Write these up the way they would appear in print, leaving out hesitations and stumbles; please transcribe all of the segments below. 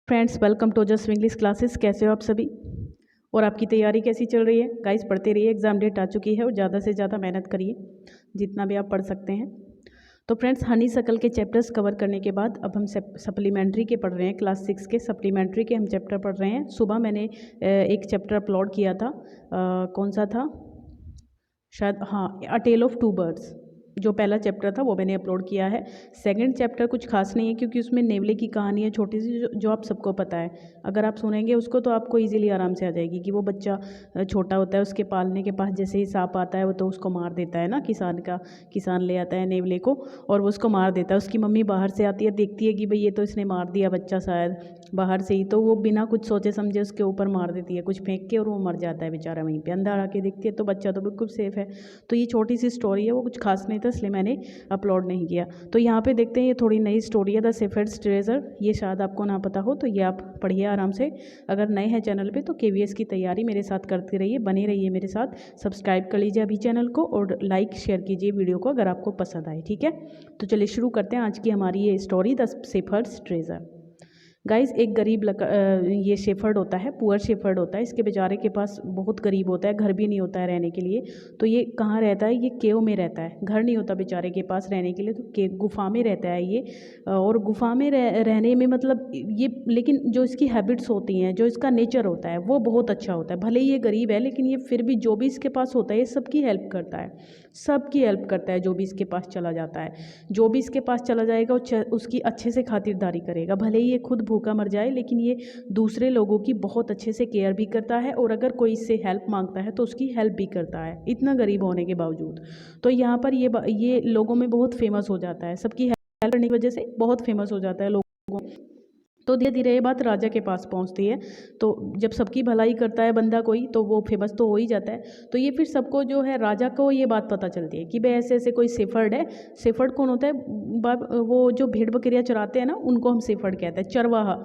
Friends, welcome to just English classes. कैसे हो आप सभी और आपकी तैयारी कैसी चल रही है? गाइस, पढ़ते रहिए, एग्जाम डेट आ चुकी है और ज़्यादा से ज़्यादा मेहनत करिए जितना भी आप पढ़ सकते हैं। तो फ्रेंड्स, हनी सकल के चैप्टर्स कवर करने के बाद अब हम सप्लीमेंट्री के पढ़ रहे हैं। क्लास 6 के सप्लीमेंट्री के हम चैप्टर पढ़ रहे हैं। सुबह मैंने एक चैप्टर अपलोड किया था, कौन सा था, शायद हाँ, अ टेल ऑफ टू बर्ड्स। जो पहला चैप्टर था वो मैंने अपलोड किया है। सेकंड चैप्टर कुछ खास नहीं है क्योंकि उसमें नेवले की कहानी है छोटी सी, जो आप सबको पता है। अगर आप सुनेंगे उसको तो आपको इजीली आराम से आ जाएगी कि वो बच्चा छोटा होता है, उसके पालने के पास जैसे ही सांप आता है वो तो उसको मार देता है ना, किसान ले आता है नेवले को और वो उसको मार देता है। उसकी मम्मी बाहर से आती है, देखती है कि भाई ये तो इसने मार दिया बच्चा शायद बाहर से ही, तो वो बिना कुछ सोचे समझे उसके ऊपर मार देती है कुछ फेंक के और वो मर जाता है बेचारा वहीं पे। अंदर आके देखती है तो बच्चा तो बिल्कुल सेफ है। तो ये छोटी सी स्टोरी है, वो कुछ खास नहीं था इसलिए मैंने अपलोड नहीं किया। तो यहाँ पे देखते हैं, ये थोड़ी नई स्टोरी है, द शेफर्ड्स ट्रेजर। ये शायद आपको ना पता हो तो ये आप पढ़िए आराम से। अगर नए हैं चैनल पे तो केवीएस की तैयारी मेरे साथ करते रहिए, बने रहिए मेरे साथ। सब्सक्राइब कर लीजिए अभी चैनल को और लाइक शेयर कीजिए वीडियो को अगर आपको पसंद आए, ठीक है। तो चलिए शुरू करते हैं आज की हमारी ये story, the shepherd's treasure. Guys, एक गरीब ये शेफर्ड होता है, पुअर शेफर्ड होता है। इसके बेचारे के पास बहुत गरीब होता है, घर भी नहीं होता है रहने के लिए। तो ये कहाँ रहता है? ये केव में रहता है। घर नहीं होता बेचारे के पास रहने के लिए, तो गुफा में रहता है ये। और गुफा में रहने में मतलब ये, लेकिन जो इसकी हैबिट्स होती हैं, जो इसका नेचर होता है वो बहुत अच्छा होता है। भले ही ये गरीब है लेकिन ये फिर भी जो भी इसके पास होता है ये सबकी हेल्प करता है, सबकी हेल्प करता है। जो भी इसके पास चला जाता है, जो भी इसके पास चला जाएगा उसकी अच्छे से खातिरदारी करेगा। भले ही ये खुद भूखा मर जाए लेकिन ये दूसरे लोगों की बहुत अच्छे से केयर भी करता है और अगर कोई इससे हेल्प मांगता है तो उसकी हेल्प भी करता है, इतना गरीब होने के बावजूद। तो यहाँ पर ये लोगों में बहुत फेमस हो जाता है, सबकी हेल्प करने की वजह से बहुत फेमस हो जाता है लोगों। तो धीरे धीरे ये बात राजा के पास पहुंचती है। तो जब सबकी भलाई करता है बंदा कोई तो वो फेमस तो हो ही जाता है। तो ये फिर सबको जो है, राजा को ये बात पता चलती है कि भाई ऐसे ऐसे कोई शेफर्ड है। शेफर्ड कौन होता है? वो जो भेड़ बकरियाँ चराते हैं ना, उनको हम शेफर्ड कहते हैं। चरवाहा,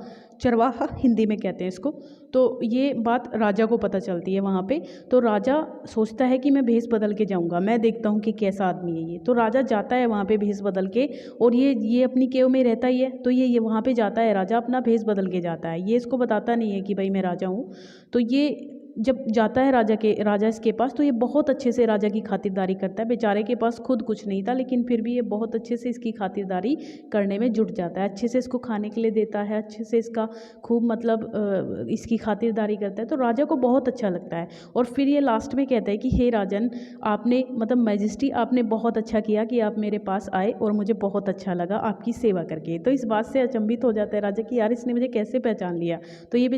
चरवाहा हिंदी में कहते हैं इसको। तो ये बात राजा को पता चलती है वहाँ पे। तो राजा सोचता है कि मैं भेष बदल के जाऊँगा, मैं देखता हूँ कि कैसा आदमी है ये। तो राजा जाता है वहाँ पे भेष बदल के, और ये अपनी केव में रहता ही है। तो ये वहाँ पे जाता है, राजा अपना भेष बदल के जाता है। ये इसको बताता नहीं है कि भाई मैं राजा हूँ। तो ये जब जाता है राजा इसके पास, तो ये बहुत अच्छे से राजा की खातिरदारी करता है। बेचारे के पास खुद कुछ नहीं था लेकिन फिर भी ये बहुत अच्छे से इसकी खातिरदारी करने में जुट जाता है। अच्छे से इसको खाने के लिए देता है, अच्छे से इसका खूब मतलब इसकी खातिरदारी करता है। तो राजा को बहुत अच्छा लगता है। और फिर ये लास्ट में कहता है कि हे राजन, आपने मतलब मैजेस्टी, आपने बहुत अच्छा किया कि आप मेरे पास आए और मुझे बहुत अच्छा लगा आपकी सेवा करके। तो इस बात से अचंभित हो जाता है राजा कि यार इसने मुझे कैसे पहचान लिया। तो ये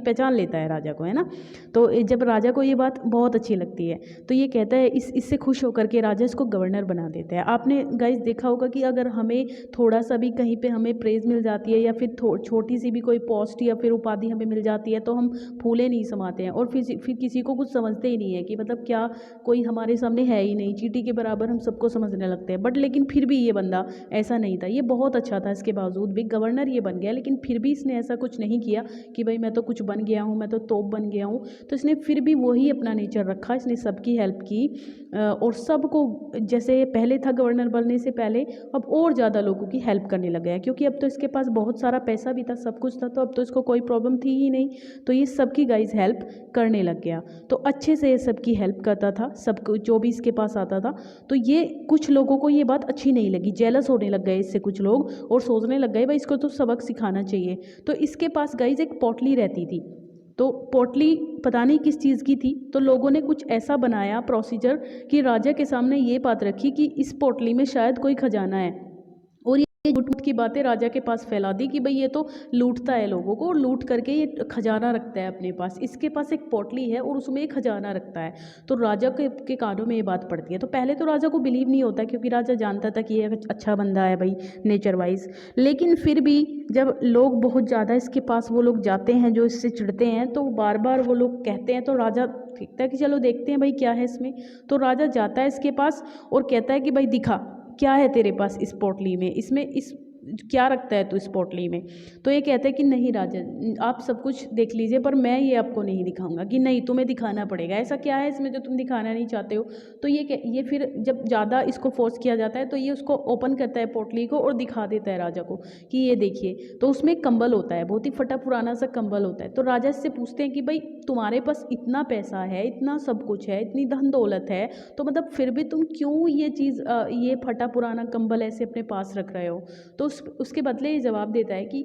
पहचान लेता है राजा को, है ना। तो जब राजा को ये बात बहुत अच्छी लगती है तो ये कहता है, इससे खुश होकर के राजा इसको गवर्नर बना देता है। आपने गाइस देखा होगा कि अगर हमें थोड़ा सा भी कहीं पे हमें प्रेज मिल जाती है या फिर छोटी सी भी कोई पोस्ट या फिर उपाधि हमें मिल जाती है तो हम फूले नहीं समाते हैं और फिर किसी को कुछ समझते ही नहीं है कि मतलब क्या कोई हमारे सामने है ही नहीं, चींटी के बराबर हम सबको समझने लगते हैं। बट लेकिन फिर भी ये बंदा ऐसा नहीं था, ये बहुत अच्छा था। इसके बावजूद भी गवर्नर ये बन गया, लेकिन फिर भी इसने ऐसा कुछ नहीं किया कि भाई मैं तो कुछ बन गया हूँ, मैं तो तोप बन गया हूँ। तो इसने फिर भी वही अपना नेचर रखा, इसने सबकी हेल्प की और सबको, जैसे पहले था गवर्नर बनने से पहले, अब और ज़्यादा लोगों की हेल्प करने लग गया क्योंकि अब तो इसके पास बहुत सारा पैसा भी था, सब कुछ था, तो अब तो इसको कोई प्रॉब्लम थी ही नहीं। तो ये सबकी गाइस हेल्प करने लग गया। तो अच्छे से ये सबकी हेल्प करता था, सबको जो भी इसके पास आता था। तो ये कुछ लोगों को ये बात अच्छी नहीं लगी, जेलस होने लग गए इससे कुछ लोग और सोचने लग गए भाई इसको तो सबक सिखाना चाहिए। तो इसके पास गाइस एक पोटली रहती थी। तो पोटली पता नहीं किस चीज़ की थी, तो लोगों ने कुछ ऐसा बनाया प्रोसीजर कि राजा के सामने ये बात रखी कि इस पोटली में शायद कोई खजाना है और ये झूठ की बातें राजा के पास फैला दी कि भाई ये तो लूटता है लोगों को और लूट करके ये खजाना रखता है अपने पास। इसके पास एक पोटली है और उसमें एक खजाना रखता है। तो राजा के कानों में ये बात पड़ती है। तो पहले तो राजा को बिलीव नहीं होता क्योंकि राजा जानता था कि ये अच्छा बंदा है भाई नेचर वाइज। लेकिन फिर भी जब लोग बहुत ज़्यादा इसके पास वो लोग जाते हैं जो इससे चिढ़ते हैं, तो बार बार वो लोग कहते हैं, तो राजा देखता है कि चलो देखते हैं भाई क्या है इसमें। तो राजा जाता है इसके पास और कहता है कि भाई दिखा क्या है तेरे पास इस पोटली में, इसमें इस क्या रखता है तू इस पोटली में। तो ये कहता है कि नहीं राजा, आप सब कुछ देख लीजिए पर मैं ये आपको नहीं दिखाऊंगा, कि नहीं तुम्हें दिखाना पड़ेगा, ऐसा क्या है इसमें जो तुम दिखाना नहीं चाहते हो। तो ये फिर जब ज़्यादा इसको फोर्स किया जाता है तो ये उसको ओपन करता है पोटली को और दिखा देता है राजा को कि ये देखिए। तो उसमें एक कंबल होता है, बहुत ही फटा पुराना सा कंबल होता है। तो राजा इससे पूछते हैं कि भाई तुम्हारे पास इतना पैसा है, इतना सब कुछ है, इतनी धन दौलत है, तो मतलब फिर भी तुम क्यों ये चीज़ ये फटा पुराना कंबल ऐसे अपने पास रख रहे हो। तो उसके बदले ये जवाब देता है कि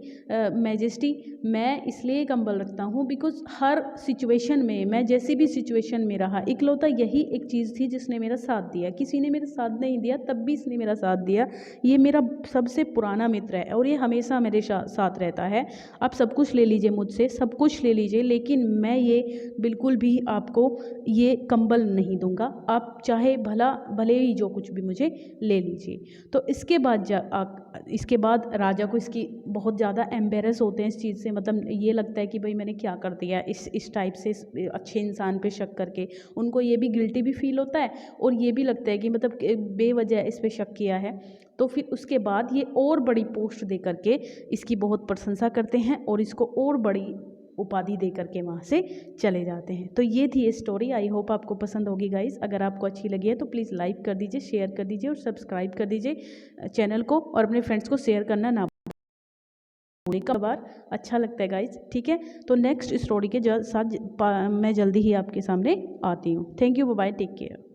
मैजेस्टी, मैं इसलिए कंबल रखता हूँ बिकॉज हर सिचुएशन में, मैं जैसी भी सिचुएशन में रहा, इकलौता यही एक चीज़ थी जिसने मेरा साथ दिया। किसी ने मेरा साथ नहीं दिया तब भी इसने मेरा साथ दिया। ये मेरा सबसे पुराना मित्र है और ये हमेशा मेरे साथ रहता है। आप सब कुछ ले लीजिए मुझसे, सब कुछ ले लीजिए, लेकिन मैं ये बिल्कुल भी आपको ये कंबल नहीं दूंगा। आप चाहे भले ही जो कुछ भी मुझे ले लीजिए। तो इसके बाद राजा को इसकी बहुत ज़्यादा एम्बेरस होते हैं इस चीज़ से, मतलब ये लगता है कि भाई मैंने क्या कर दिया इस टाइप से अच्छे इंसान पे शक करके। उनको ये भी गिल्टी भी फील होता है और ये भी लगता है कि मतलब बेवजह इस पे शक किया है। तो फिर उसके बाद ये और बड़ी पोस्ट दे करके इसकी बहुत प्रशंसा करते हैं और इसको और बड़ी उपाधि दे करके वहाँ से चले जाते हैं। तो ये थी ये स्टोरी। आई होप आपको पसंद होगी गाइस। अगर आपको अच्छी लगी है तो प्लीज़ लाइक कर दीजिए, शेयर कर दीजिए और सब्सक्राइब कर दीजिए चैनल को, और अपने फ्रेंड्स को शेयर करना ना भूलिए। कब बार अच्छा लगता है गाइस, ठीक है। तो नेक्स्ट स्टोरी के साथ मैं जल्दी ही आपके सामने आती हूँ। Thank you, bye, take care.